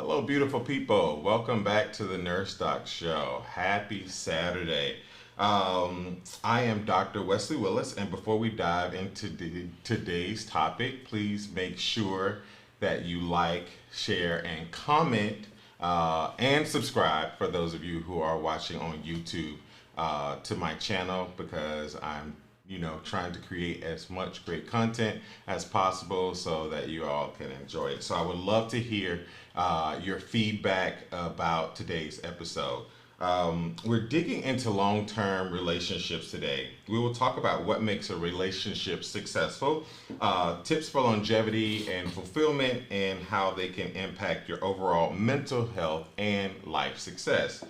Hello, beautiful people. Welcome back to the Nurse Doc Show. Happy Saturday. I am Dr. Wesley Willis, and before we dive into today's topic, please make sure that you like, share, and comment and subscribe for those of you who are watching on YouTube to my channel because I'm trying to create as much great content as possible so that you all can enjoy it. So I would love to hear your feedback about today's episode. We're digging into long-term relationships today. We will talk about what makes a relationship successful, tips for longevity and fulfillment, and how they can impact your overall mental health and life success.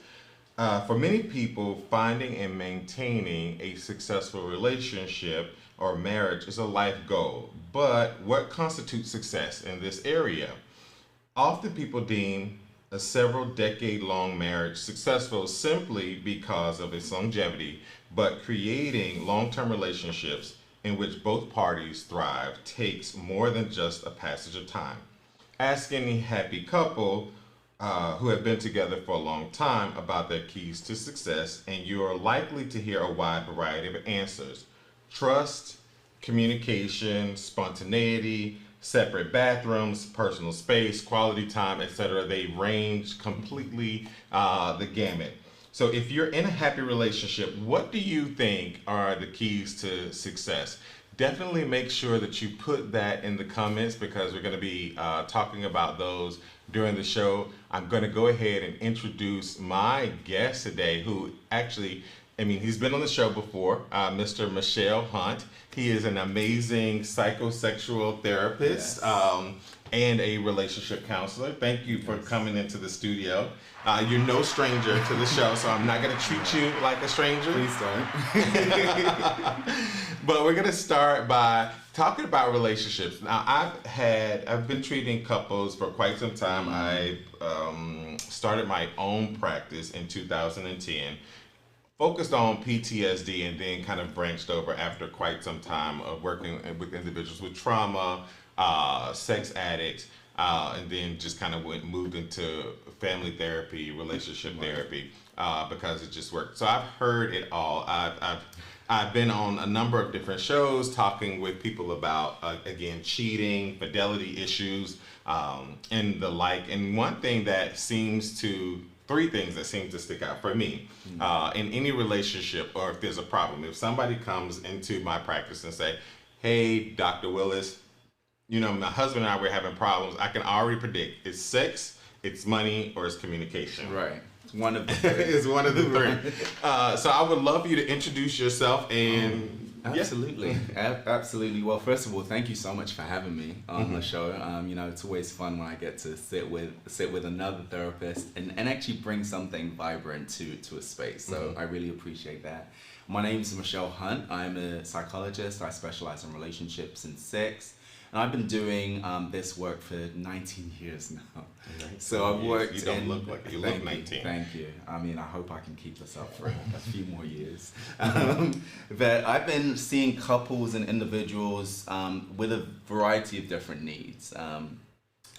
For many people, finding and maintaining a successful relationship or marriage is a life goal. But what constitutes success in this area? Often people deem a several decade long marriage successful simply because of its longevity, but creating long term relationships in which both parties thrive takes more than just a passage of time. Ask any happy couple who have been together for a long time about their keys to success, and you are likely to hear a wide variety of answers. Trust, communication, spontaneity, separate bathrooms, personal space, quality time, etc. They range completely the gamut. So if you're in a happy relationship, what do you think are the keys to success? Definitely make sure that you put that in the comments because we're going to be talking about those during the show. I'm going to go ahead and introduce my guest today, who actually, he's been on the show before, Mr. Machel Hunt. He is an amazing psychosexual therapist. Yes. And a relationship counselor. Thank you for coming into the studio. You're no stranger to the show, so I'm not going to treat you like a stranger. Please don't. But we're going to start by talking about relationships. Now, I've been treating couples for quite some time. I started my own practice in 2010. Focused on PTSD and then kind of branched over after quite some time of working with individuals with trauma, sex addicts, and then just kind of moved into family therapy, relationship therapy, because it just worked. So I've heard it all. I've been on a number of different shows talking with people about again cheating, fidelity issues, and the like. And three things that seem to stick out for me in any relationship, or if there's a problem. If somebody comes into my practice and say, "Hey, Dr. Willis, my husband and I were having problems," I can already predict it's sex, it's money, or it's communication. Right. It's one of the three. It's one of the three. So I would love for you to introduce yourself and. Absolutely. Absolutely. Well, first of all, thank you so much for having me on the show. It's always fun when I get to sit with another therapist and actually bring something vibrant to a space. So I really appreciate that. My name is Machel Hunt. I'm a psychologist. I specialize in relationships and sex. And I've been doing this work for 19 years now. So I've worked. You don't look like you look 19. Thank you. I hope I can keep this up for a few more years. But I've been seeing couples and individuals with a variety of different needs.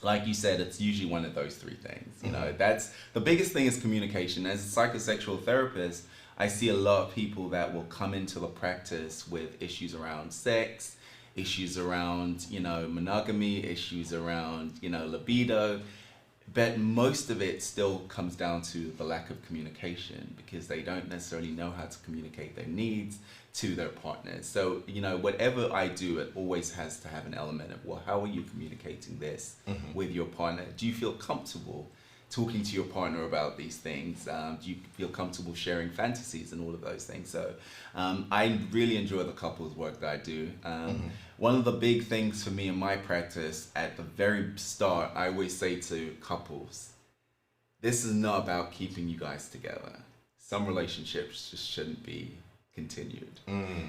Like you said, it's usually one of those three things. That's the biggest thing is communication. As a psychosexual therapist, I see a lot of people that will come into the practice with issues around sex, issues around, monogamy, issues around, libido. But most of it still comes down to the lack of communication because they don't necessarily know how to communicate their needs to their partners. So, whatever I do, it always has to have an element of, well, how are you communicating this with your partner? Do you feel comfortable talking to your partner about these things? Do you feel comfortable sharing fantasies and all of those things? So I really enjoy the couples work that I do. One of the big things for me in my practice at the very start, I always say to couples, this is not about keeping you guys together. Some relationships just shouldn't be continued.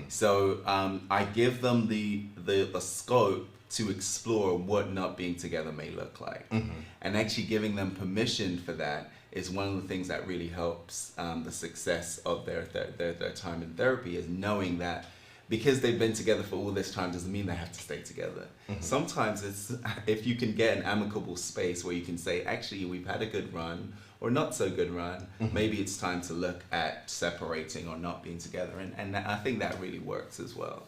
So I give them the scope to explore what not being together may look like. And actually giving them permission for that is one of the things that really helps the success of their time in therapy, is knowing that because they've been together for all this time doesn't mean they have to stay together. Sometimes it's if you can get an amicable space where you can say, actually, we've had a good run or not so good run, maybe it's time to look at separating or not being together. And I think that really works as well.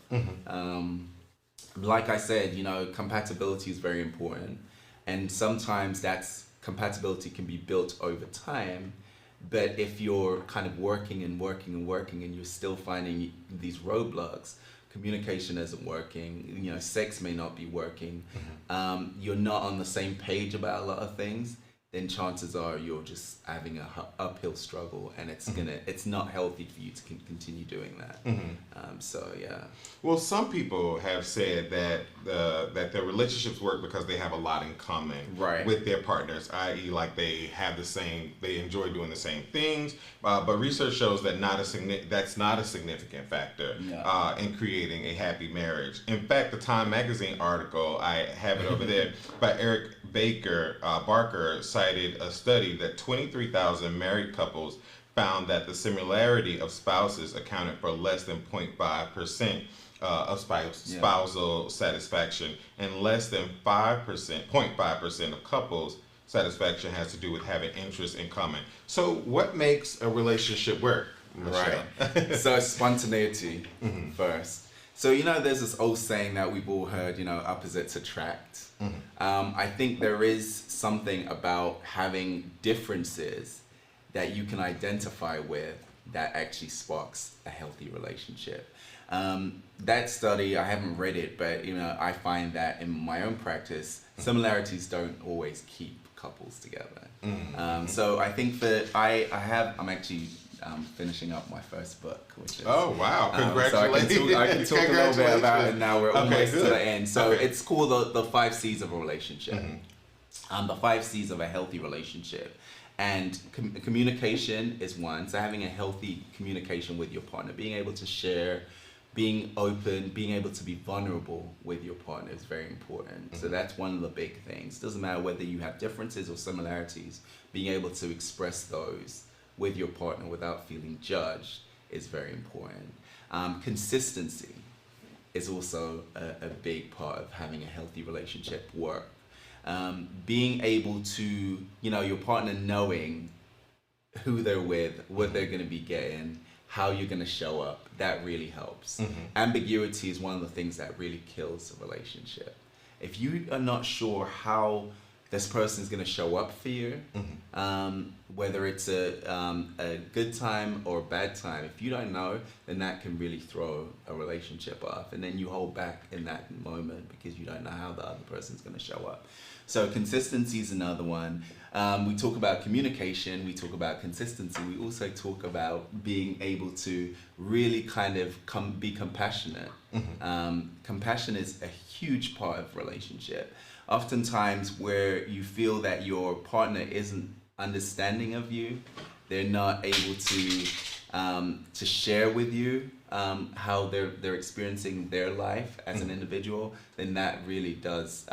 Like I said, you know, compatibility is very important. And sometimes compatibility can be built over time. But if you're kind of working and you're still finding these roadblocks, communication isn't working, you know, sex may not be working, you're not on the same page about a lot of things, then chances are you're just having a uphill struggle, and it's not healthy for you to continue doing that. So yeah. Well, some people have said that their relationships work because they have a lot in common with their partners, i.e., like they enjoy doing the same things. But research shows that that's not a significant factor in creating a happy marriage. In fact, the Time Magazine article, I have it over there, by Eric Barker cited a study that 23,000 married couples found that the similarity of spouses accounted for less than 0.5% of spousal satisfaction, and less than 0.5% of couples satisfaction has to do with having interests in common. So what makes a relationship work, Machel? Right. So spontaneity first. So, you know, there's this old saying that we've all heard, you know, opposites attract. I think there is something about having differences that you can identify with that actually sparks a healthy relationship. That study, I haven't read it, but, you know, I find that in my own practice, similarities don't always keep couples together. So I think that I'm actually finishing up my first book, which is wow, congratulations. So I can talk a little bit about it now. We're almost to the end. So it's called the 5 C's of a relationship. The 5 C's of a healthy relationship. And communication is one. So having a healthy communication with your partner, being able to share, being open, being able to be vulnerable with your partner is very important. So that's one of the big things. Doesn't matter whether you have differences or similarities, being able to express those with your partner without feeling judged is very important. Consistency is also a big part of having a healthy relationship work. Being able to, you know, your partner knowing who they're with, what they're going to be getting, how you're going to show up, that really helps. Ambiguity is one of the things that really kills a relationship. If you are not sure how this person is going to show up for you, whether it's a good time or a bad time, if you don't know, then that can really throw a relationship off, and then you hold back in that moment because you don't know how the other person's going to show up. So consistency is another one. We talk about communication, we talk about consistency, we also talk about being able to really kind of be compassionate. Compassion is a huge part of relationship. Oftentimes where you feel that your partner isn't understanding of you, they're not able to share with you how they're experiencing their life as an individual, then that really does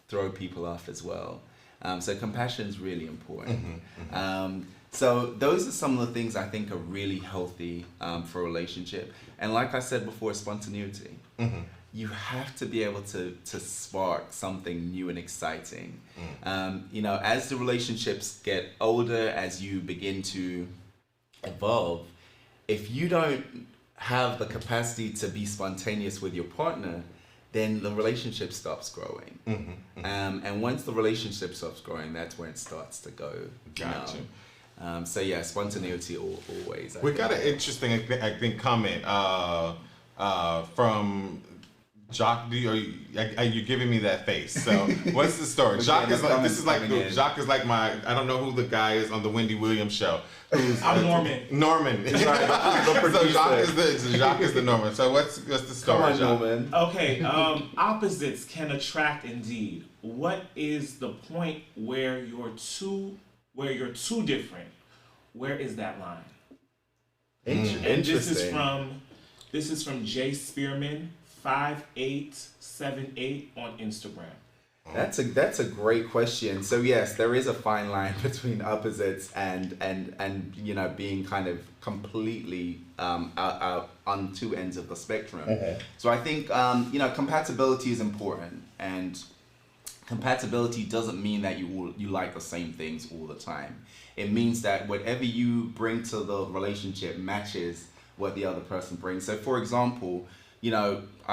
throw people off as well. So compassion is really important. So those are some of the things I think are really healthy for a relationship. And like I said before, spontaneity. You have to be able to spark something new and exciting. You know, as the relationships get older, as you begin to evolve, if you don't have the capacity to be spontaneous with your partner, then the relationship stops growing. And once the relationship stops growing, that's when it starts to go Gotcha. down. So yeah, spontaneity always. We got an interesting, I think, comment from Jacques. Are you giving me that face? So what's the story? Jacques is like Jacques is like my, I don't know who the guy is on the Wendy Williams show. I'm Norman. Norman. So Jacques is the Norman. So what's the story, Come on, Norman. Okay, opposites can attract indeed. What is the point where you're too different? Where is that line? Interesting. And this is from Jay Spearman 5878 on Instagram. That's a great question. So yes, there is a fine line between opposites and you know, being kind of completely on on two ends of the spectrum. So I think compatibility is important, and compatibility doesn't mean that you like the same things all the time. It means that whatever you bring to the relationship matches what the other person brings. So for example,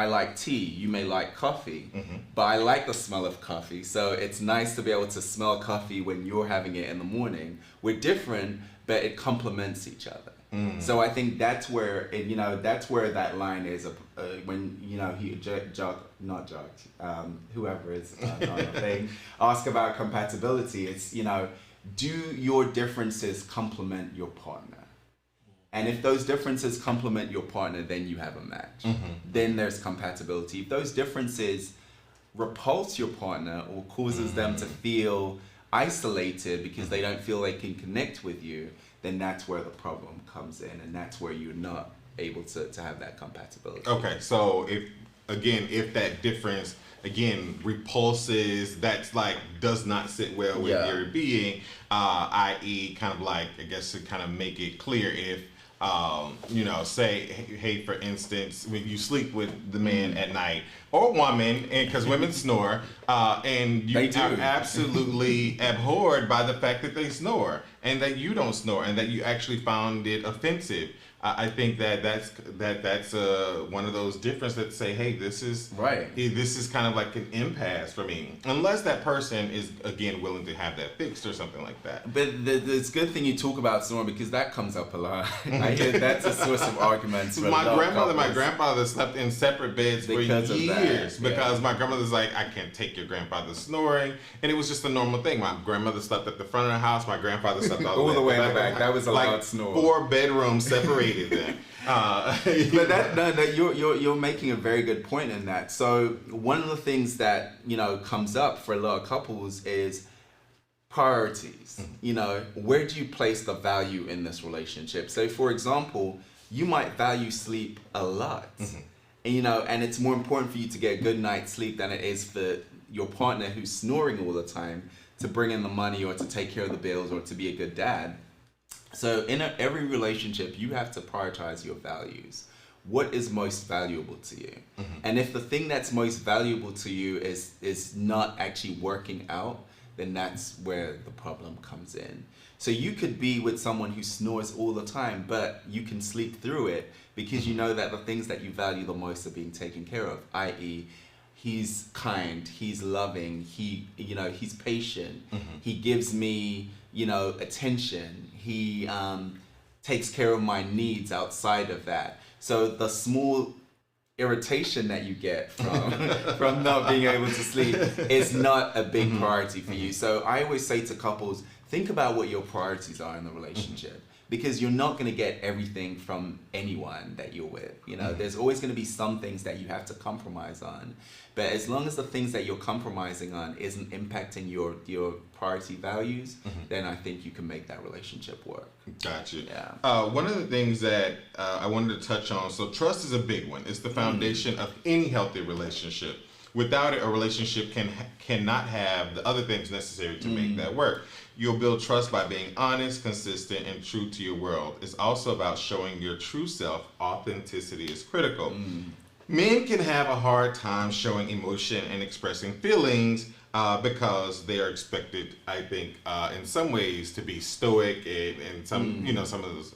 I like tea, you may like coffee, but I like the smell of coffee. So it's nice to be able to smell coffee when you're having it in the morning. We're different, but it complements each other. So I think that's where that's where that line is. When whoever is on the thing, ask about compatibility. It's do your differences complement your partner? And if those differences complement your partner, then you have a match. Then there's compatibility. If those differences repulse your partner or causes them to feel isolated because they don't feel they can connect with you, then that's where the problem comes in, and that's where you're not able to have that compatibility. Okay, so if that difference repulses, that's like does not sit well with your being, i.e. kind of like, I guess to kind of make it clear, if say, hey, for instance, when you sleep with the man at night or woman, and because women snore, and you are absolutely abhorred by the fact that they snore and that you don't snore and that you actually found it offensive. I think that's one of those differences that say, hey, this is right. This is kind of like an impasse for me, unless that person is willing to have that fixed or something like that. But it's a good thing you talk about snoring, because that comes up a lot. I hear that's a source of arguments. My grandfather slept in separate beds for years because my grandmother's like, I can't take your grandfather snoring, and it was just a normal thing. My grandmother slept at the front of the house. My grandfather slept all the way in the back. That was a loud snore. 4 bedrooms separated. Them. But you're making a very good point in that. So one of the things that comes up for a lot of couples is priorities. Where do you place the value in this relationship? So for example, you might value sleep a lot, and it's more important for you to get a good night's sleep than it is for your partner who's snoring all the time to bring in the money or to take care of the bills or to be a good dad. So in every relationship, you have to prioritize your values. What is most valuable to you? And if the thing that's most valuable to you is not actually working out, then that's where the problem comes in. So you could be with someone who snores all the time, but you can sleep through it because you know that the things that you value the most are being taken care of, i.e., he's kind, he's loving, he's patient, he gives me attention, he takes care of my needs outside of that. So the small irritation that you get from not being able to sleep is not a big priority for you. So I always say to couples, think about what your priorities are in the relationship, because you're not going to get everything from anyone that you're with. There's always going to be some things that you have to compromise on. But as long as the things that you're compromising on isn't impacting your priority values, then I think you can make that relationship work. Gotcha. Yeah. One of the things that I wanted to touch on, so trust is a big one. It's the foundation of any healthy relationship. Without it, a relationship cannot have the other things necessary to make that work. You'll build trust by being honest, consistent, and true to your world. It's also about showing your true self. Authenticity is critical. Men can have a hard time showing emotion and expressing feelings because they are expected, I think, in some ways to be stoic and some, some of those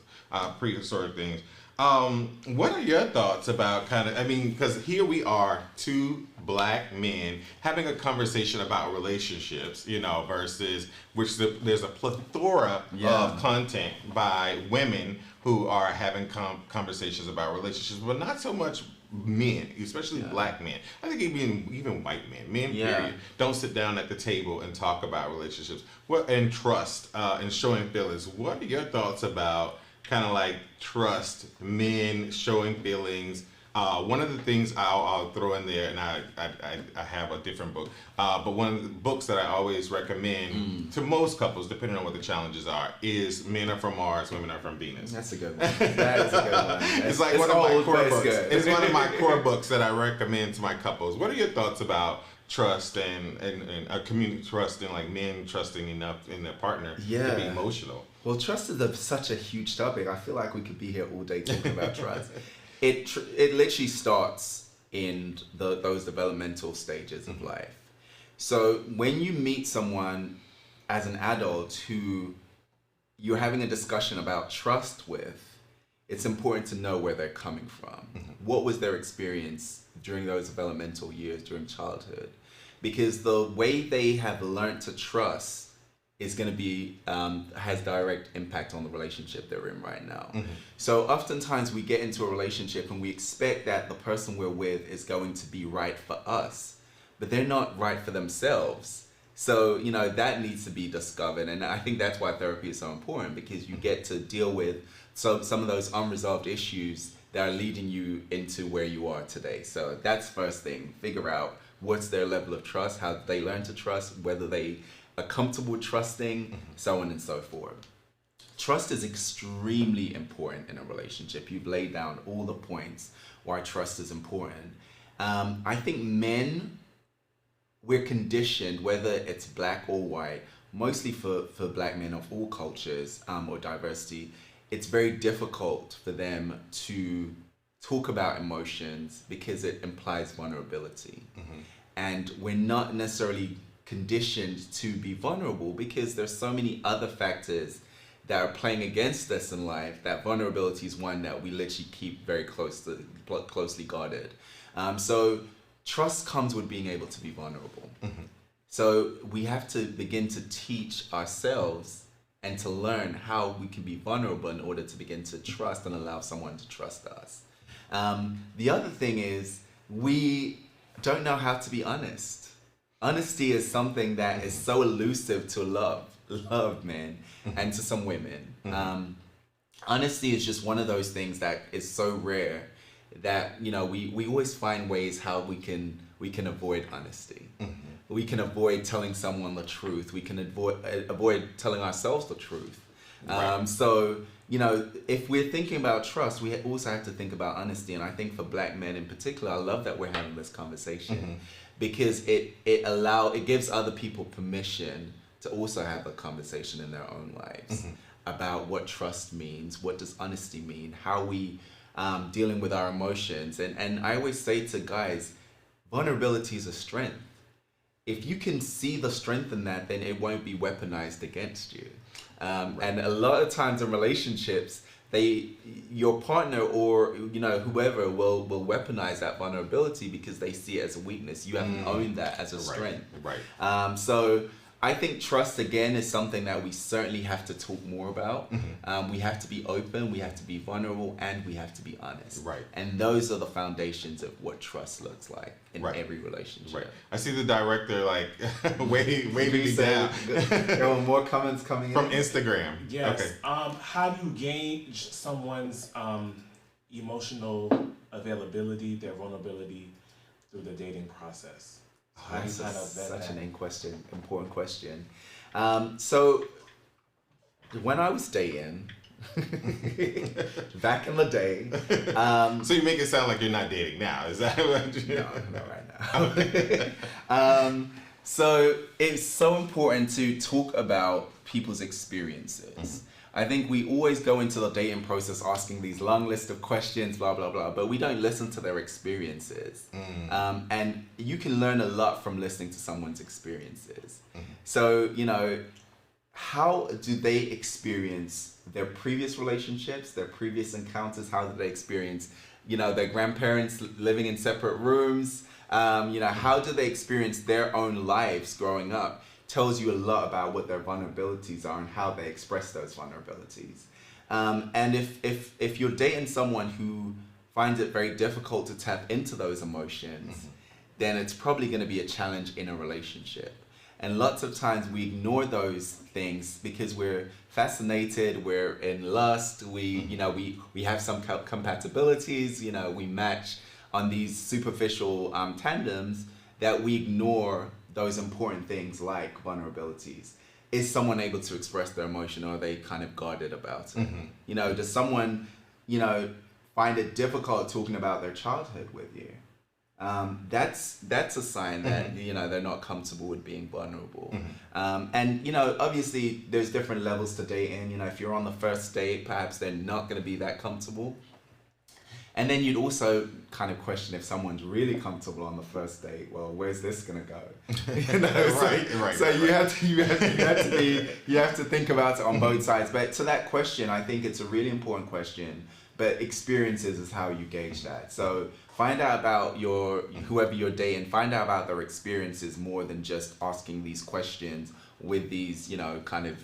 prehistoric things. What are your thoughts about because here we are, 2 black men having a conversation about relationships, versus which there's a plethora of content by women who are having conversations about relationships, but not so much men, especially black men. I think even white men, period, don't sit down at the table and talk about relationships. And trust and showing feelings. What are your thoughts about kind of like trust, men showing feelings? One of the things I'll throw in there, and I have a different book, but one of the books that I always recommend to most couples, depending on what the challenges are, is Men Are From Mars, Women Are From Venus. That's a good one. That is a good one. It's like one of my core books. It's one of my core books that I recommend to my couples. What are your thoughts about trust and a community trust, and like men trusting enough in their partner to be emotional? Well, trust is such a huge topic. I feel like we could be here all day talking about trust. It literally starts in those developmental stages of life. So when you meet someone as an adult who you're having a discussion about trust with, it's important to know where they're coming from. What was their experience during those developmental years, during childhood? Because the way they have learned to trust is going to be, has direct impact on the relationship they're in right now. So oftentimes we get into a relationship and we expect that the person we're with is going to be right for us, but they're not right for themselves. So, that needs to be discovered. And I think that's why therapy is so important, because you get to deal with some of those unresolved issues that are leading you into where you are today. So that's first thing. Figure out what's their level of trust, how they learn to trust, whether they are comfortable trusting, so on and so forth. Trust is extremely important in a relationship. You've laid down all the points why trust is important. I think men, we're conditioned, whether it's black or white, mostly for black men of all cultures or diversity, it's very difficult for them to talk about emotions because it implies vulnerability. And we're not necessarily conditioned to be vulnerable because there's so many other factors that are playing against us in life that vulnerability is one that we literally keep very closely guarded. So trust comes with being able to be vulnerable. So we have to begin to teach ourselves and to learn how we can be vulnerable in order to begin to trust and allow someone to trust us. The other thing is we don't know how to be honest. Honesty is something that is so elusive to love men, and to some women. Honesty is just one of those things that is so rare that we always find ways how we can avoid honesty. We can avoid telling someone the truth. We can avoid telling ourselves the truth. Right. So if we're thinking about trust, we also have to think about honesty. And I think for black men in particular, I love that we're having this conversation because it gives other people permission to also have a conversation in their own lives about what trust means, what does honesty mean, how we dealing with our emotions. And I always say to guys, vulnerability is a strength. If you can see the strength in that, then it won't be weaponized against you. And a lot of times in relationships, your partner or whoever will weaponize that vulnerability because they see it as a weakness. You haven't owned that as a strength. Right. So I think trust again is something that we certainly have to talk more about. We have to be open, we have to be vulnerable, and we have to be honest. Right. And those are the foundations of what trust looks like in every relationship. Right. I see the director waving me down. There were more comments coming from in Instagram. Yes. Okay. How do you gauge someone's emotional availability, their vulnerability through the dating process? How do you kind of vet such that? an important question. So when I was dating, back in the day, So you make it sound like you're not dating now. Is that what you no, not right now. So it's so important to talk about people's experiences. I think we always go into the dating process asking these long list of questions, blah, blah, blah, but we don't listen to their experiences. And you can learn a lot from listening to someone's experiences. So, how do they experience their previous relationships, their previous encounters? How did they experience, their grandparents living in separate rooms? How do they experience their own lives growing up? Tells you a lot about what their vulnerabilities are and how they express those vulnerabilities. And if you're dating someone who finds it very difficult to tap into those emotions, then it's probably going to be a challenge in a relationship. And lots of times we ignore those things because we're fascinated, we're in lust, we have some compatibilities, we match on these superficial tandems that we ignore those important things like vulnerabilities. Is someone able to express their emotion, or are they kind of guarded about it? Does someone, find it difficult talking about their childhood with you? That's a sign that, they're not comfortable with being vulnerable. And, obviously there's different levels to dating. If you're on the first date, perhaps they're not going to be that comfortable. And then you'd also kind of question if someone's really comfortable on the first date. Well, where's this gonna go? So you have to think about it on both sides. But to that question, I think it's a really important question. But experiences is how you gauge that. So find out about whoever you're dating. Find out about their experiences more than just asking these questions with these, kind of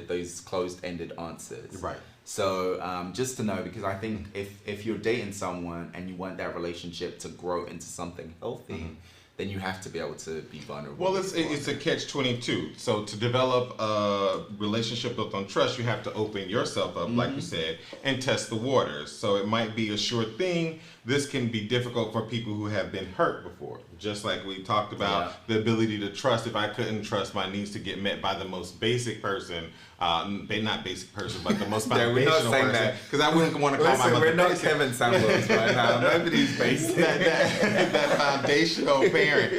those closed-ended answers. Right. So just to know, because I think if you're dating someone and you want that relationship to grow into something healthy, then you have to be able to be vulnerable. Well, it's a catch-22. So to develop a relationship built on trust, you have to open yourself up, like you said, and test the waters. So it might be a sure thing. This can be difficult for people who have been hurt before. Just like we talked about the ability to trust. If I couldn't trust my needs to get met by the most basic person, not basic person, but the most foundational person. Because I wouldn't want to call my mother we're not basic. Kevin Samuels right now. Nobody's basic. that foundational parent.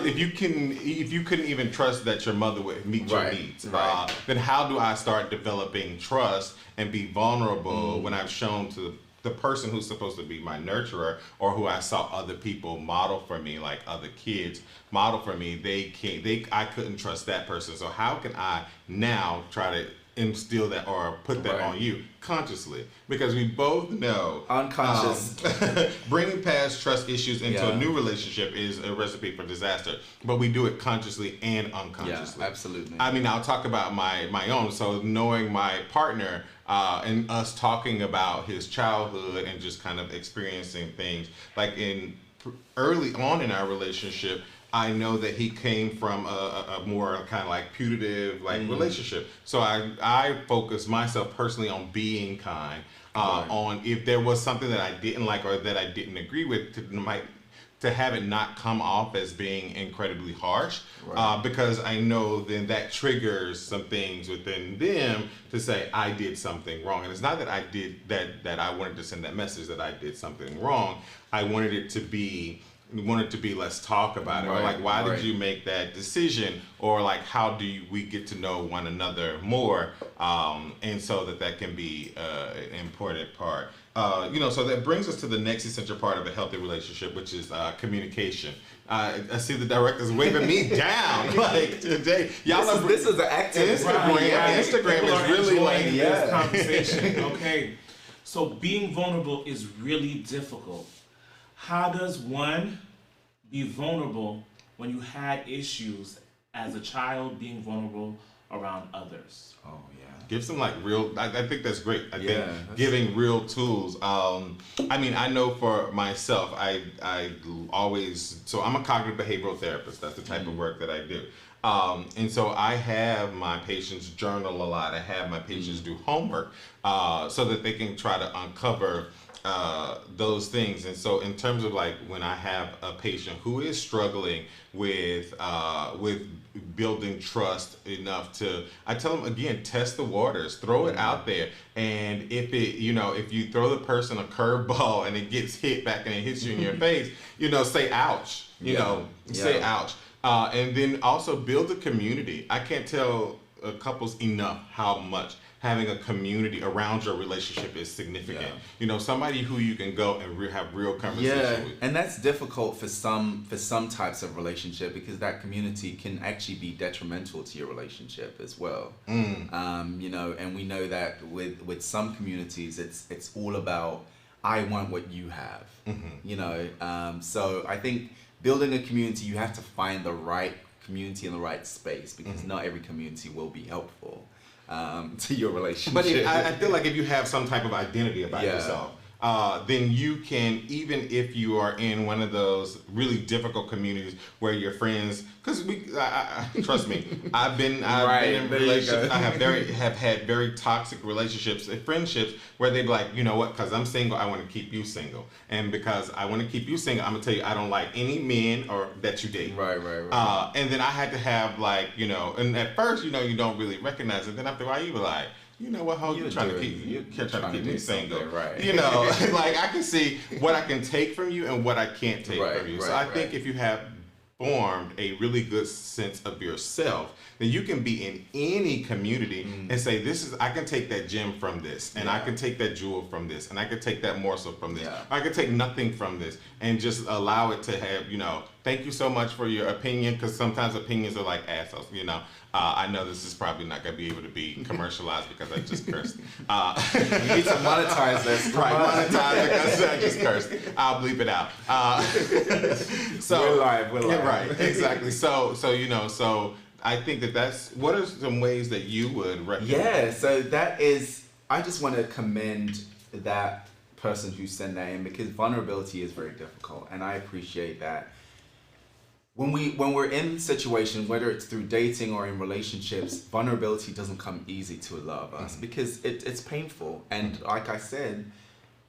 If you couldn't even trust that your mother would meet your needs, then how do I start developing trust and be vulnerable when I've shown to the person who's supposed to be my nurturer, or who I saw other people model for me, like other kids model for me, I couldn't trust that person. So how can I now try to instill that or put that on you consciously? Because we both know unconscious bringing past trust issues into a new relationship is a recipe for disaster, but we do it consciously and unconsciously. Absolutely. I mean, I'll talk about my own. So knowing my partner and us talking about his childhood and just kind of experiencing things like early on in our relationship, I know that he came from a more kind of like putative relationship. So I focus myself personally on being kind, on if there was something that I didn't like or that I didn't agree with, to have it not come off as being incredibly harsh, because I know then that triggers some things within them to say I did something wrong. And it's not that I did that I wanted to send that message that I did something wrong. I wanted it to be let's talk about it, or like why did you make that decision, or like how do we get to know one another more, and so that can be an important part. So that brings us to the next essential part of a healthy relationship, which is communication. I see the director's waving me down like today. This is an active Instagram is really like this conversation. Okay, so being vulnerable is really difficult. How does one be vulnerable when you had issues as a child, being vulnerable around others? Oh yeah. Give some like real. I think that's great. I think giving real tools. I mean, I know for myself, I always. So I'm a cognitive behavioral therapist. That's the type of work that I do. And so I have my patients journal a lot. I have my patients do homework so that they can try to uncover those things. And so in terms of like when I have a patient who is struggling with building trust enough to, I tell them again, test the waters, throw it out there. And if you throw the person a curveball and it gets hit back and it hits you in your face, say ouch, say ouch. And then also build a community. I can't tell couples enough how much having a community around your relationship is significant. Somebody who you can go and have real conversation with. And that's difficult for some types of relationship, because that community can actually be detrimental to your relationship as well. And we know that with some communities, it's all about I want what you have. So I think building a community, you have to find the right community in the right space, because not every community will be helpful to your relationship. But I feel like if you have some type of identity about yourself, then you can, even if you are in one of those really difficult communities where your friends, because trust me, I've been in relationships. I have had very toxic relationships, friendships, where they'd be like, you know what? Because I'm single, I want to keep you single, and because I want to keep you single, I'm gonna tell you I don't like any men or that you date. Right. And then I had to have and at first, you don't really recognize it. Then after a while, you be like, you know what, you're trying to keep me single. Right. Like I can see what I can take from you and what I can't take from you. So I think if you have formed a really good sense of yourself, then you can be in any community and say, this is, I can take that gem from this, and I can take that jewel from this, and I can take that morsel from this. I can take nothing from this, and just allow it to have, thank you so much for your opinion, because sometimes opinions are like assholes. I know this is probably not going to be able to be commercialized because I just cursed. We need to monetize this. Right, monetize it because I just cursed. I'll bleep it out. So we're live. Yeah, right, exactly. So I think that's, what are some ways that you would recommend? Yeah, so that is, I just want to commend that person who sent that in, because vulnerability is very difficult, and I appreciate that. When we're in situations, whether it's through dating or in relationships, vulnerability doesn't come easy to a lot of us because it's painful. And like I said,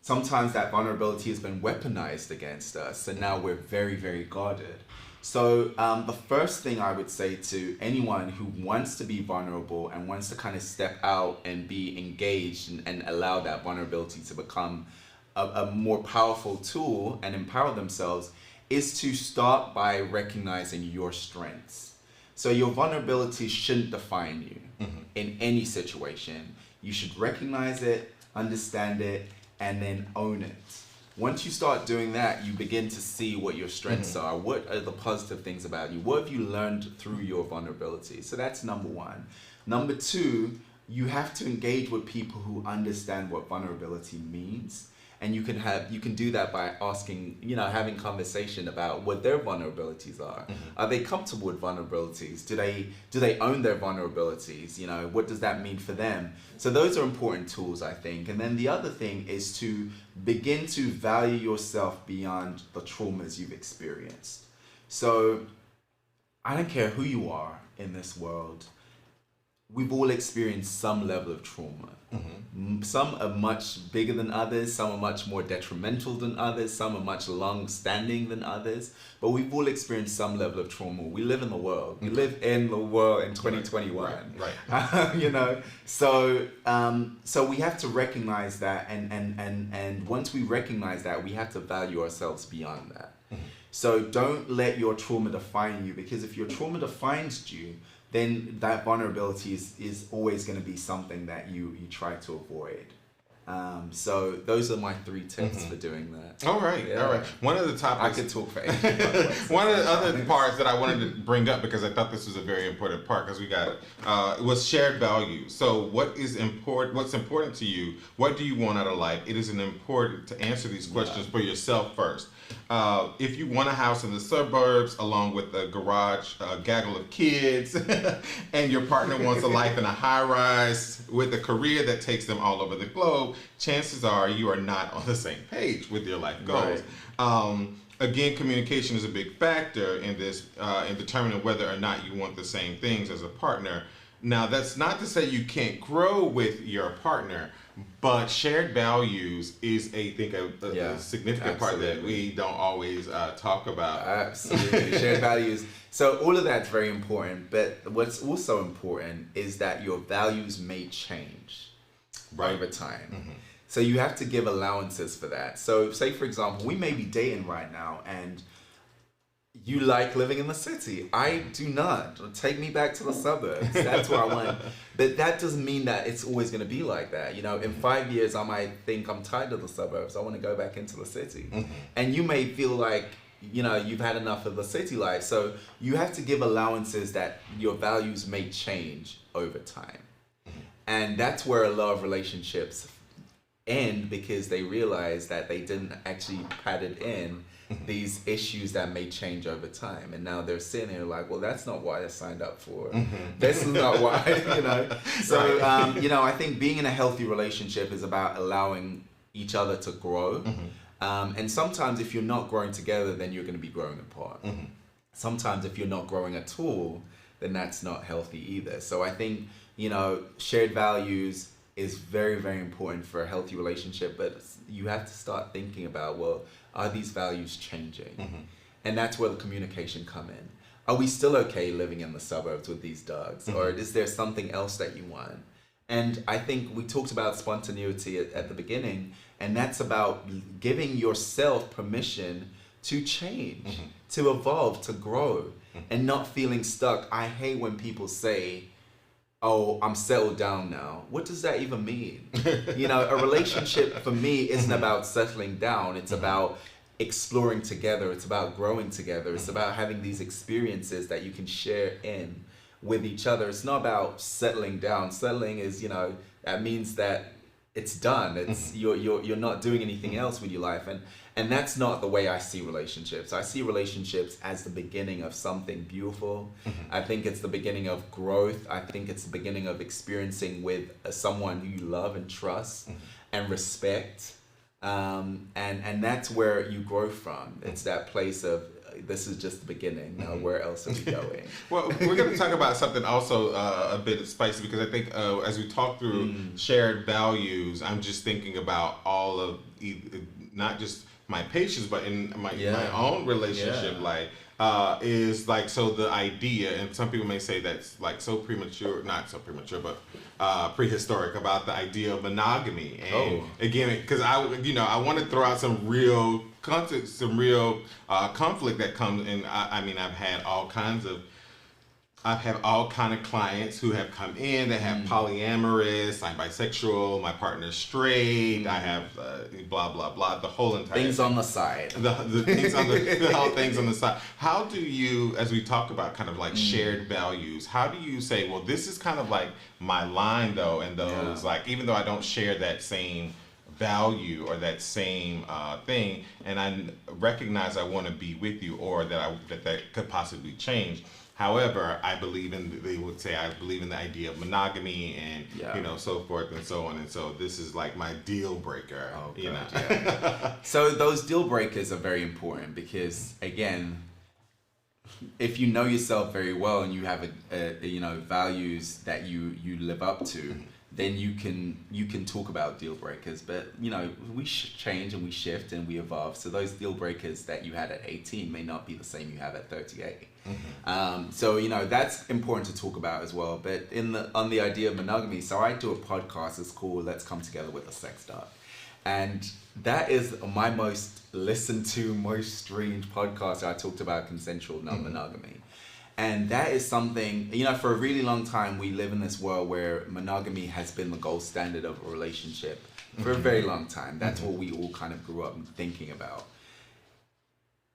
sometimes that vulnerability has been weaponized against us, and now we're very, very guarded. So the first thing I would say to anyone who wants to be vulnerable and wants to kind of step out and be engaged and allow that vulnerability to become a more powerful tool and empower themselves is to start by recognizing your strengths. So your vulnerability shouldn't define you in any situation. You should recognize it, understand it, and then own it. Once you start doing that, you begin to see what your strengths are. What are the positive things about you? What have you learned through your vulnerability? So that's number one. Number two, you have to engage with people who understand what vulnerability means. And you can do that by asking, having conversation about what their vulnerabilities are. Are they comfortable with vulnerabilities? Do they own their vulnerabilities? What does that mean for them? So those are important tools, I think. And then the other thing is to begin to value yourself beyond the traumas you've experienced. So I don't care who you are in this world. We've all experienced some level of trauma. Some are much bigger than others, some are much more detrimental than others, some are much long-standing than others, but we've all experienced some level of trauma. We live in the world. We live in the world in 2021. Right. So we have to recognize that, and once we recognize that, we have to value ourselves beyond that. So don't let your trauma define you, because if your trauma defines you, then that vulnerability is always going to be something that you try to avoid. So those are my 3 tips for doing that. All right. One of the topics I could talk for ages. One of the other parts that I wanted to bring up, because I thought this was a very important part, because we got it, was shared values. So what's important to you? What do you want out of life? It is important to answer these questions for yourself first. If you want a house in the suburbs along with a garage gaggle of kids, and your partner wants a life in a high rise with a career that takes them all over the globe, chances are you are not on the same page with your life goals. Again, communication is a big factor in this, in determining whether or not you want the same things as a partner. Now, that's not to say you can't grow with your partner, but shared values is, I think, a significant part that we don't always talk about. Absolutely, shared values. So all of that's very important, but what's also important is that your values may change over time. So you have to give allowances for that. So say, for example, we may be dating right now, and you like living in the city. I do not. Take me back to the suburbs. That's where I want. But that doesn't mean that it's always going to be like that. In 5 years, I might think I'm tired of the suburbs. I want to go back into the city. And you may feel like, you've had enough of the city life. So you have to give allowances that your values may change over time. And that's where a lot of relationships end, because they realize that they didn't actually pad it in these issues that may change over time, and now they're sitting there like, well, that's not what I signed up for. This is not why, So, I think being in a healthy relationship is about allowing each other to grow. And sometimes if you're not growing together, then you're going to be growing apart. Sometimes if you're not growing at all, then that's not healthy either. So I think, shared values is very, very important for a healthy relationship, but you have to start thinking about, well, are these values changing? And that's where the communication come in. Are we still okay living in the suburbs with these dogs? Or is there something else that you want? And I think we talked about spontaneity at the beginning, and that's about giving yourself permission to change, to evolve, to grow, and not feeling stuck. I hate when people say, oh, I'm settled down now. What does that even mean? A relationship for me isn't about settling down. It's about exploring together. It's about growing together. It's about having these experiences that you can share in with each other. It's not about settling down. Settling is, that means that it's done. It's you're not doing anything else with your life. And that's not the way I see relationships. I see relationships as the beginning of something beautiful. I think it's the beginning of growth. I think it's the beginning of experiencing with someone who you love and trust and respect. And that's where you grow from. It's that place of, this is just the beginning. Now, where else are we going? Well, we're going to talk about something also a bit spicy, because I think as we talk through shared values, I'm just thinking about all of, not just my patients, but in my own relationship, is like, so the idea, and some people may say that's like so premature, not so premature, but prehistoric, about the idea of monogamy. And again, because I want to throw out some real conflict, conflict that comes in. I mean, I've had all kinds of clients who have come in that have polyamorous, I'm bisexual, my partner's straight, I have blah, blah, blah, the whole entire things thing. on the side. The things on the whole things on the side. How do you, as we talk about kind of like shared values, how do you say, well, this is kind of like my line though, and those like, even though I don't share that same value or that same thing, and I recognize I want to be with you, or that that could possibly change. However, I believe in the idea of monogamy and, so forth and so on. And so this is like my deal breaker, So those deal breakers are very important because, again, if you know yourself very well and you have values that you live up to, then you can talk about deal breakers. But we change and we shift and we evolve. So those deal breakers that you had at 18 may not be the same you have at 38. So that's important to talk about as well. But on the idea of monogamy, so I do a podcast. It's called Let's Come Together with a Sex Doc, and that is my most listened to, most streamed podcast. I talked about consensual non-monogamy. And that is something, for a really long time, we live in this world where monogamy has been the gold standard of a relationship for a very long time. That's what we all kind of grew up thinking about.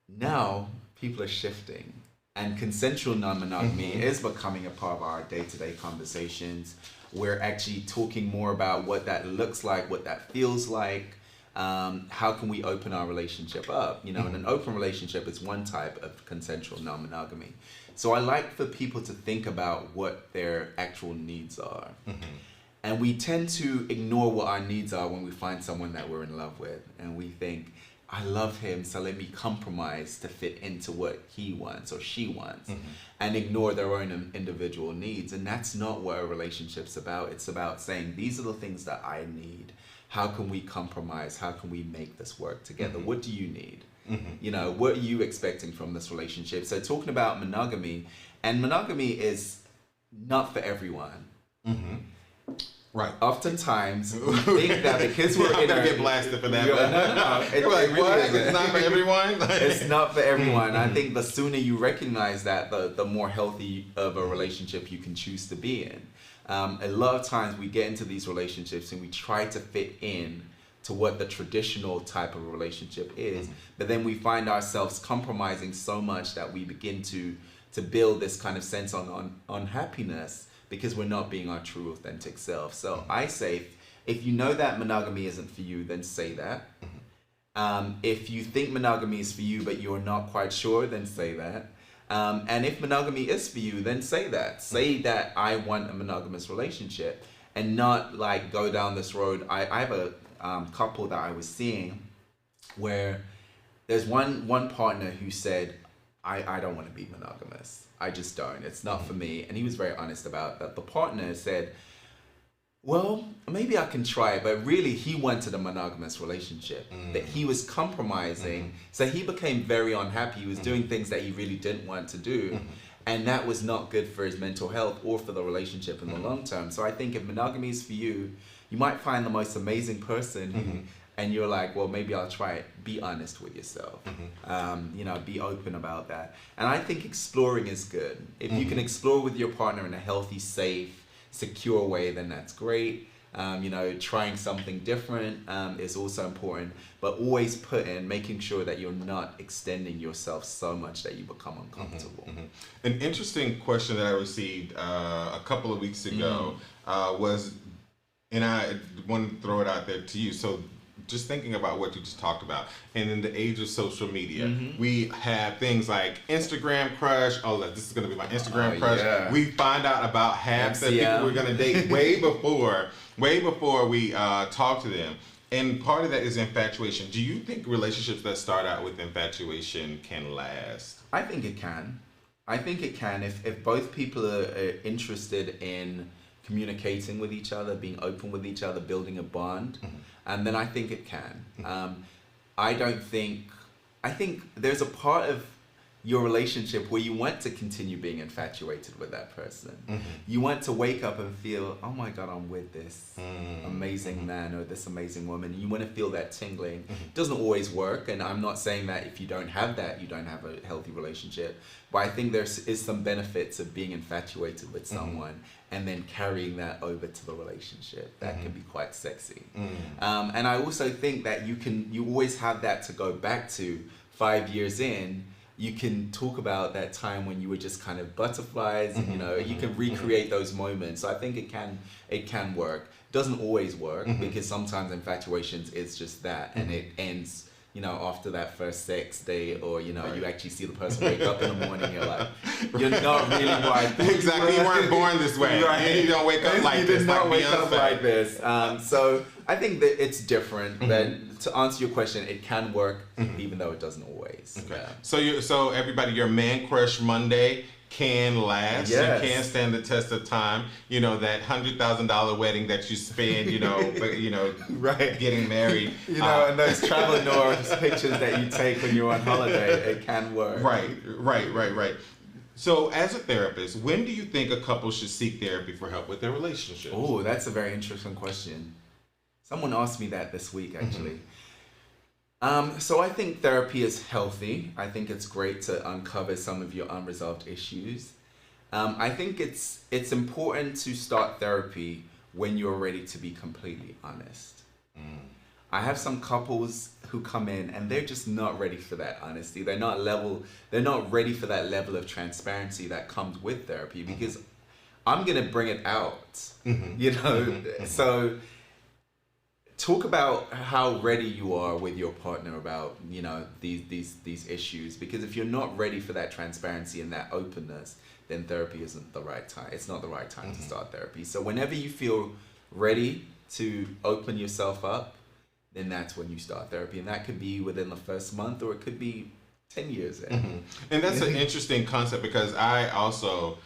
Now, people are shifting, and consensual non-monogamy is becoming a part of our day-to-day conversations. We're actually talking more about what that looks like, what that feels like. How can we open our relationship up? And an open relationship is one type of consensual non-monogamy. So I like for people to think about what their actual needs are. And we tend to ignore what our needs are when we find someone that we're in love with. And we think, I love him, so let me compromise to fit into what he wants or she wants, and ignore their own individual needs. And that's not what a relationship's about. It's about saying, these are the things that I need. How can we compromise? How can we make this work together? What do you need? What are you expecting from this relationship? So talking about monogamy, and monogamy is not for everyone. Right. Oftentimes, we think that because we're in get blasted for that. No. It's like, what? It's not for everyone? It's not for everyone. I think the sooner you recognize that, the more healthy of a relationship you can choose to be in. A lot of times we get into these relationships and we try to fit in to what the traditional type of relationship is, but then we find ourselves compromising so much that we begin to build this kind of sense on unhappiness because we're not being our true authentic self. So I say, if you know that monogamy isn't for you, then say that. If you think monogamy is for you but you're not quite sure, then say that. And if monogamy is for you, then say that. Say that I want a monogamous relationship, and not like go down this road. I have a couple that I was seeing where there's one partner who said, I don't want to be monogamous. I just don't. It's not for me. And he was very honest about that. The partner said, well, maybe I can try it, but really he wanted a monogamous relationship, that he was compromising. So he became very unhappy. He was doing things that he really didn't want to do. And that was not good for his mental health or for the relationship in the long term. So I think if monogamy is for you, you might find the most amazing person who and you're like, well, maybe I'll try it. Be honest with yourself. Be open about that. And I think exploring is good. If you can explore with your partner in a healthy, safe, secure way, then that's great. Trying something different is also important, but always making sure that you're not extending yourself so much that you become uncomfortable. An interesting question that I received a couple of weeks ago was, and I want to throw it out there to you. So just thinking about what you just talked about, and in the age of social media, we have things like Instagram crush. Oh, this is going to be my Instagram crush. Yeah. We find out about half the people we're going to date way before we talk to them. And part of that is infatuation. Do you think relationships that start out with infatuation can last? I think it can. If both people are interested in communicating with each other, being open with each other, building a bond, and then I think it can. I think there's a part of your relationship where you want to continue being infatuated with that person. You want to wake up and feel, oh my God, I'm with this amazing man or this amazing woman. You want to feel that tingling. It doesn't always work, and I'm not saying that if you don't have that, you don't have a healthy relationship. But I think there is some benefits of being infatuated with someone and then carrying that over to the relationship. That can be quite sexy. And I also think that you always have that to go back to 5 years in. You can talk about that time when you were just kind of butterflies, and you can recreate those moments. So I think it can work. Doesn't always work because sometimes infatuations is just that, and it ends, after that first sex day, or you actually see the person wake up in the morning, you're like, you're not really right. Exactly, you weren't born this way. Right. You don't wake up like this. You did not wake up like this. So I think that it's different. But to answer your question, it can work, even though it doesn't always. Okay. So everybody, your man crush Monday can last. Yes. You can stand the test of time. That $100,000 wedding that you spend, right, getting married. And those travel North pictures that you take when you're on holiday, it can work. Right. So as a therapist, when do you think a couple should seek therapy for help with their relationship? Oh, that's a very interesting question. Someone asked me that this week, actually. So I think therapy is healthy. I think it's great to uncover some of your unresolved issues. I think it's important to start therapy when you're ready to be completely honest. I have some couples who come in and they're just not ready for that honesty. They're not ready for that level of transparency that comes with therapy, because I'm gonna bring it out. So talk about how ready you are with your partner about these issues, because if you're not ready for that transparency and that openness, then therapy isn't the right time. It's not the right time to start therapy. So whenever you feel ready to open yourself up, then that's when you start therapy, and that could be within the first month, or it could be 10 years in. And that's an interesting concept, because I also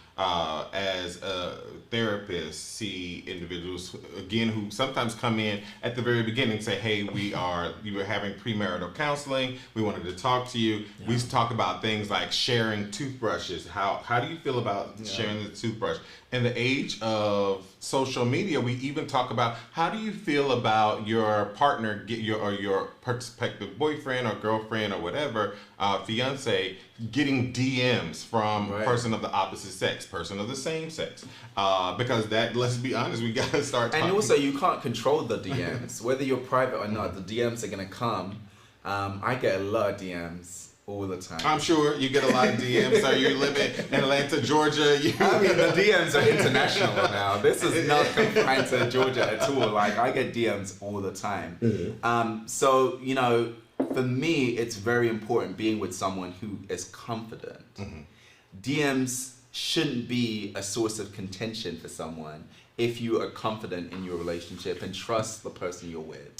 as a therapist see individuals again who sometimes come in at the very beginning and say, hey, you were having premarital counseling, we wanted to talk to you. We talk about things like sharing toothbrushes. How do you feel about sharing the toothbrush? In the age of social media, we even talk about, how do you feel about your partner, your prospective boyfriend or girlfriend or whatever, fiance, getting DMs from person of the opposite sex, person of the same sex, because that, let's be honest, we gotta start talking. And also, you can't control the DMs, whether you're private or not. The DMs are gonna come. I get a lot of DMs all the time. I'm sure you get a lot of DMs. So you live in Atlanta, Georgia. I mean, the DMs are international now. This is not confined to Georgia at all. Like, I get DMs all the time. So, for me, it's very important being with someone who is confident. DMs shouldn't be a source of contention for someone if you are confident in your relationship and trust the person you're with.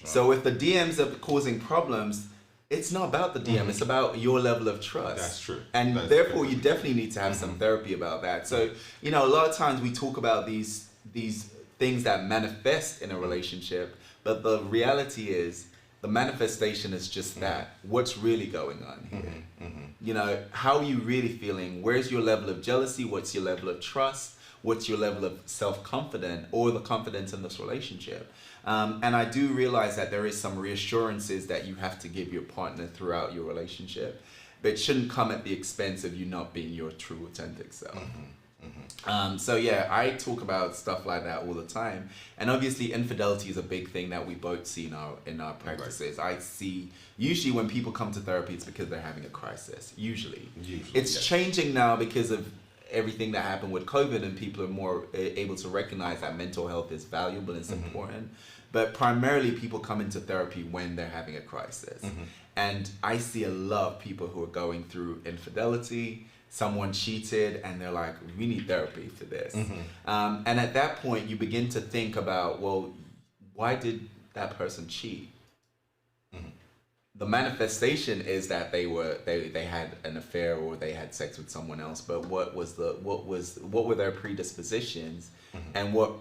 So if the DMs are causing problems, it's not about the DM, it's about your level of trust. That's true. And therefore, you definitely need to have some therapy about that. So, a lot of times we talk about these things that manifest in a relationship, but the reality is, the manifestation is just that. What's really going on here? How are you really feeling? Where's your level of jealousy? What's your level of trust? what's your level of self-confidence or the confidence in this relationship. And I do realize that there is some reassurances that you have to give your partner throughout your relationship, but it shouldn't come at the expense of you not being your true authentic self. So yeah, I talk about stuff like that all the time, and obviously infidelity is a big thing that we both see in our practices. Right. I see usually when people come to therapy, it's because they're having a crisis. Usually it's changing now because of everything that happened with COVID, and people are more able to recognize that mental health is valuable and it's important. But primarily, people come into therapy when they're having a crisis, and I see a lot of people who are going through infidelity. Someone cheated and they're like, we need therapy for this. And at that point, you begin to think about, well, why did that person cheat? The manifestation is that they had an affair or they had sex with someone else, but what were their predispositions and what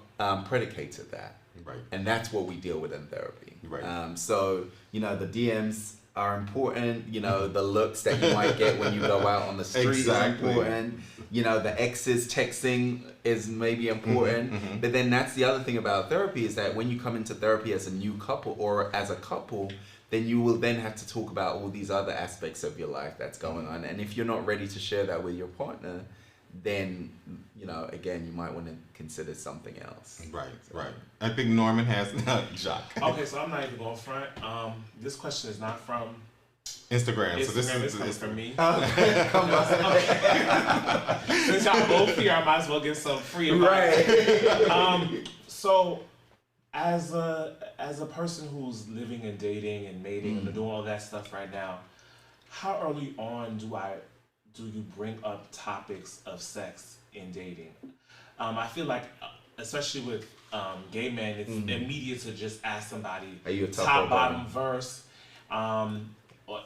predicated that? Right. And that's what we deal with in therapy. Right. So, the DMs are important, the looks that you might get when you go out on the street is important, the exes texting is maybe important, but then that's the other thing about therapy is that when you come into therapy as a new couple or as a couple, then you will then have to talk about all these other aspects of your life that's going on, and if you're not ready to share that with your partner, then again, you might want to consider something else. Right. I think Norman has Jacques. Okay, so I'm not even going front. This question is not from Instagram. So this is from me. Okay, come on. Since y'all both here, I might as well get some free advice. Right. So as a person who's living and dating and mating and doing all that stuff right now, how early on do you bring up topics of sex in dating? I feel like, especially with gay men, it's immediate to just ask somebody top, bottom, verse, or,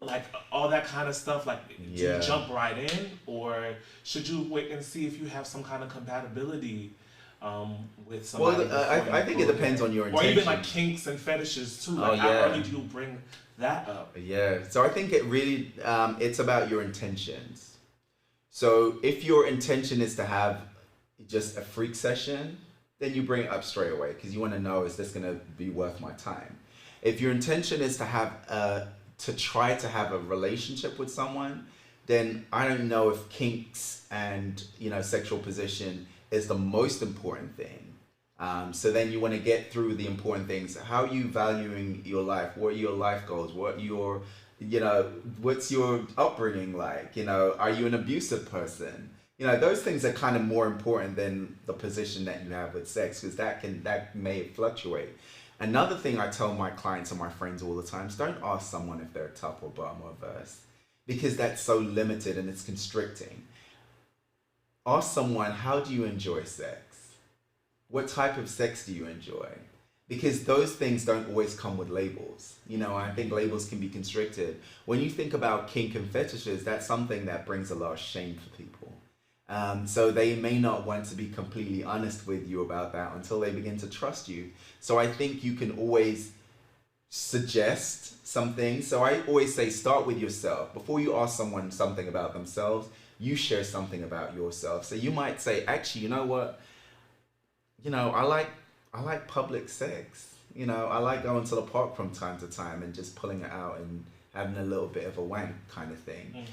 like all that kind of stuff. Like, do you jump right in, or should you wait and see if you have some kind of compatibility with somebody? Well, I think it depends on your intention. Or even like kinks and fetishes too. Like, how early do you bring that up? Yeah, so I think it really, it's about your intentions. So if your intention is to have just a freak session, then you bring it up straight away because you want to know, is this going to be worth my time? If your intention is to have to try to have a relationship with someone, then I don't know if kinks and sexual position is the most important thing. So then you want to get through the important things. How are you valuing your life? What are your life goals? What your, what's your upbringing like? Are you an abusive person? Those things are kind of more important than the position that you have with sex, because that may fluctuate. Another thing I tell my clients and my friends all the time is don't ask someone if they're top or bottom or verse, because that's so limited and it's constricting. Ask someone, how do you enjoy sex? What type of sex do you enjoy? Because those things don't always come with labels. I think labels can be constricted. When you think about kink and fetishes, that's something that brings a lot of shame for people. So they may not want to be completely honest with you about that until they begin to trust you. So I think you can always suggest something. So I always say, start with yourself. Before you ask someone something about themselves, you share something about yourself. So you might say, actually, you know what? I like public sex. I like going to the park from time to time and just pulling it out and having a little bit of a wank kind of thing.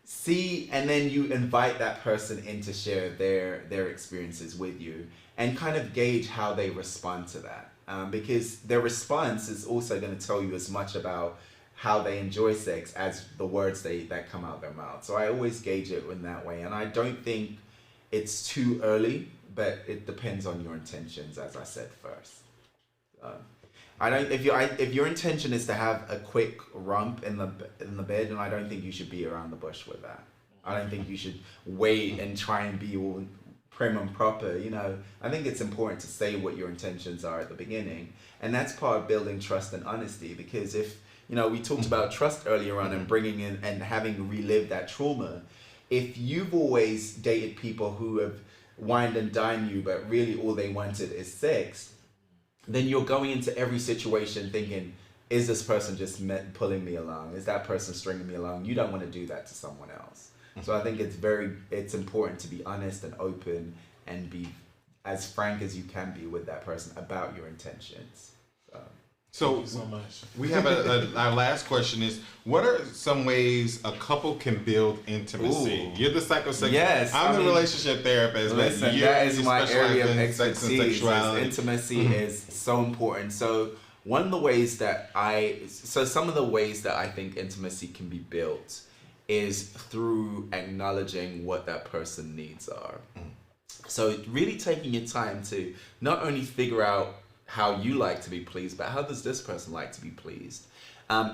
See, and then you invite that person in to share their experiences with you and kind of gauge how they respond to that. Because their response is also going to tell you as much about how they enjoy sex as the words that come out their mouth. So I always gauge it in that way. And I don't think it's too early, but it depends on your intentions, as I said first. If your intention is to have a quick rump in the bed, then I don't think you should be around the bush with that. I don't think you should wait and try and be all prim and proper. I think it's important to say what your intentions are at the beginning, and that's part of building trust and honesty. Because if we talked about trust earlier on and bringing in and having relived that trauma, if you've always dated people who have wined and dined you, but really all they wanted is sex, then you're going into every situation thinking, is this person just pulling me along? Is that person stringing me along? You don't want to do that to someone else. So I think it's important to be honest and open and be as frank as you can be with that person about your intentions. So Thank you so much. we have our last question is, what are some ways a couple can build intimacy? Ooh. You're the psychosexual. Yes, I'm I the mean, relationship therapist. Listen, but that is my specialize area of in sex and expertise. sexuality. Intimacy is so important. So one of the ways some of the ways that I think intimacy can be built is through acknowledging what that person needs are. So really taking your time to not only figure out how you like to be pleased, but how does this person like to be pleased?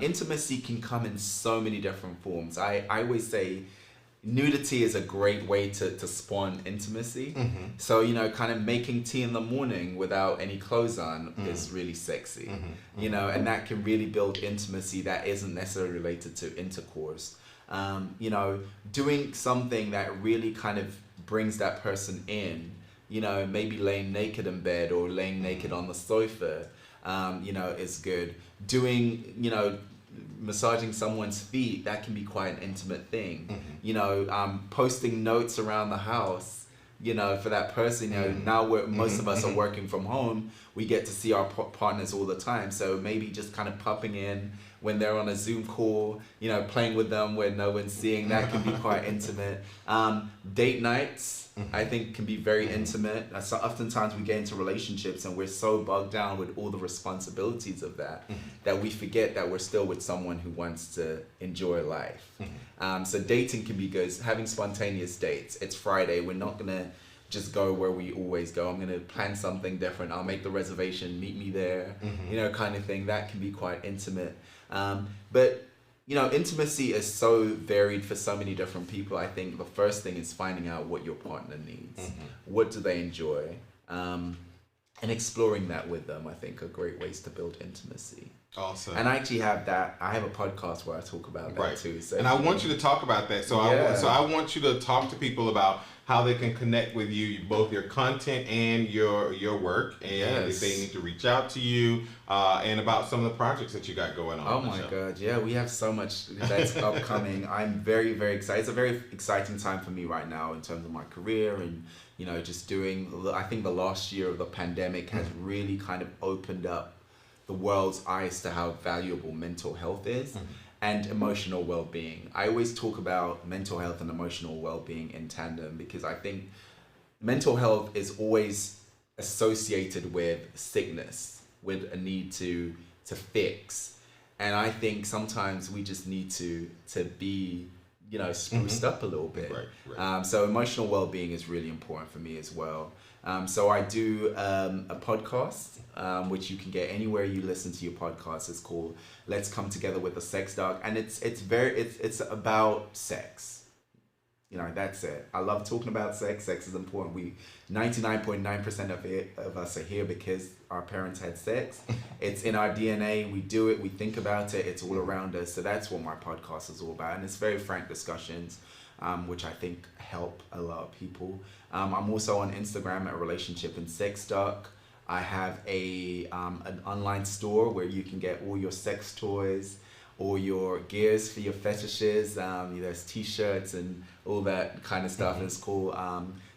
Intimacy can come in so many different forms. I always say nudity is a great way to spawn intimacy. So, kind of making tea in the morning without any clothes on is really sexy, and that can really build intimacy that isn't necessarily related to intercourse. Doing something that really kind of brings that person in, maybe laying naked in bed or laying naked on the sofa, is good. Doing, massaging someone's feet, that can be quite an intimate thing. Posting notes around the house, for that person. Now most of us are working from home, we get to see our partners all the time. So maybe just kind of popping in when they're on a Zoom call, playing with them when no one's seeing, that can be quite intimate. Date nights, I think, can be very intimate. So oftentimes we get into relationships and we're so bogged down with all the responsibilities of that, that we forget that we're still with someone who wants to enjoy life. So dating can be good, having spontaneous dates. It's Friday, we're not gonna just go where we always go. I'm gonna plan something different. I'll make the reservation, meet me there, kind of thing. That can be quite intimate. But intimacy is so varied for so many different people. I think the first thing is finding out what your partner needs. What do they enjoy? And exploring that with them, I think, are great ways to build intimacy. Awesome. And I actually have that. I have a podcast where I talk about that too. So, and I want you to talk about that. So I want you to talk to people about how they can connect with you, both your content and your work, and if they need to reach out to you, and about some of the projects that you got going on. Oh my God, yeah, we have so much that's upcoming. I'm very, very excited. It's a very exciting time for me right now in terms of my career and, just doing, I think the last year of the pandemic has really kind of opened up the world's eyes to how valuable mental health is. And emotional well-being. I always talk about mental health and emotional well-being in tandem because I think mental health is always associated with sickness, with a need to fix. And I think sometimes we just need to be, spruced up a little bit. Right. So emotional well-being is really important for me as well. So I do a podcast, which you can get anywhere you listen to your podcast. It's called Let's Come Together with the Sex Doc, and it's about sex. That's it. I love talking about sex. Sex is important. 99.9% of us are here because our parents had sex. It's in our DNA. We do it. We think about it. It's all around us. So that's what my podcast is all about, and it's very frank discussions, which I think help a lot of people. I'm also on Instagram at Relationship and Sex Doc. I have an online store where you can get all your sex toys, all your gears for your fetishes. There's t-shirts and all that kind of stuff. It's called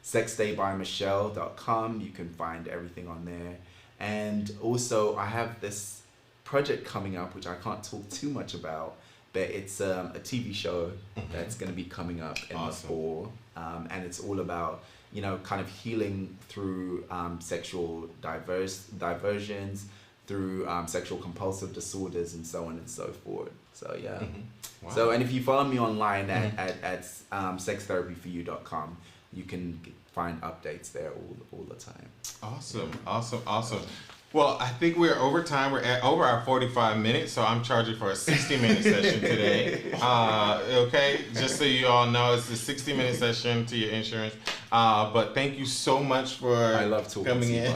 sexdaybymachel.com. You can find everything on there. And also I have this project coming up, which I can't talk too much about, but it's a TV show that's going to be coming up in the fall. And it's all about, kind of healing through sexual diversions, through sexual compulsive disorders, and so on and so forth. So yeah. Wow. So, and if you follow me online at sextherapyforyou.com, you can find updates there all the time. Awesome. Well, I think we're over time. We're at over our 45 minutes, so I'm charging for a 60-minute session today. Okay, just so you all know, it's a 60-minute session to your insurance. But thank you so much for coming in.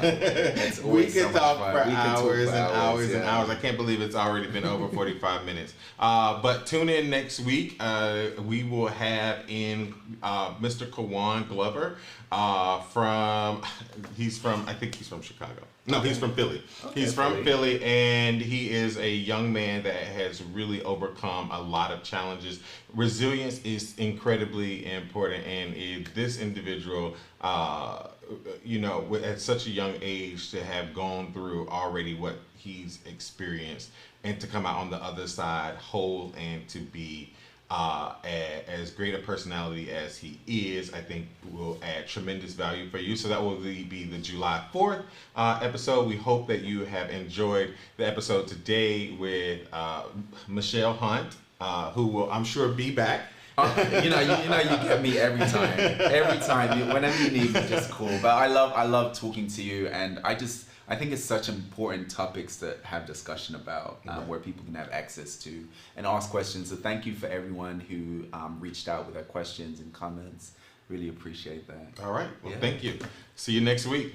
We could talk for hours and hours and hours. I can't believe it's already been over 45 minutes. But tune in next week. We will have in Mr. Kawan Glover I think he's from Chicago. No, he's from Philly. Okay, he's from Philly, and he is a young man that has really overcome a lot of challenges resilience is incredibly important, and if this individual, at such a young age, to have gone through already what he's experienced, and to come out on the other side whole, and to be as great a personality as he is, I think will add tremendous value for you. So that will be the July 4th episode. We hope that you have enjoyed the episode today with Machel Hunt, who will, I'm sure, be back. You get me every time. Every time, whenever you need me, just call. But I love talking to you, and I think it's such important topics to have discussion about, where people can have access to and ask questions. So thank you for everyone who reached out with their questions and comments. Really appreciate that. All right. Well, Yeah. thank you. See you next week.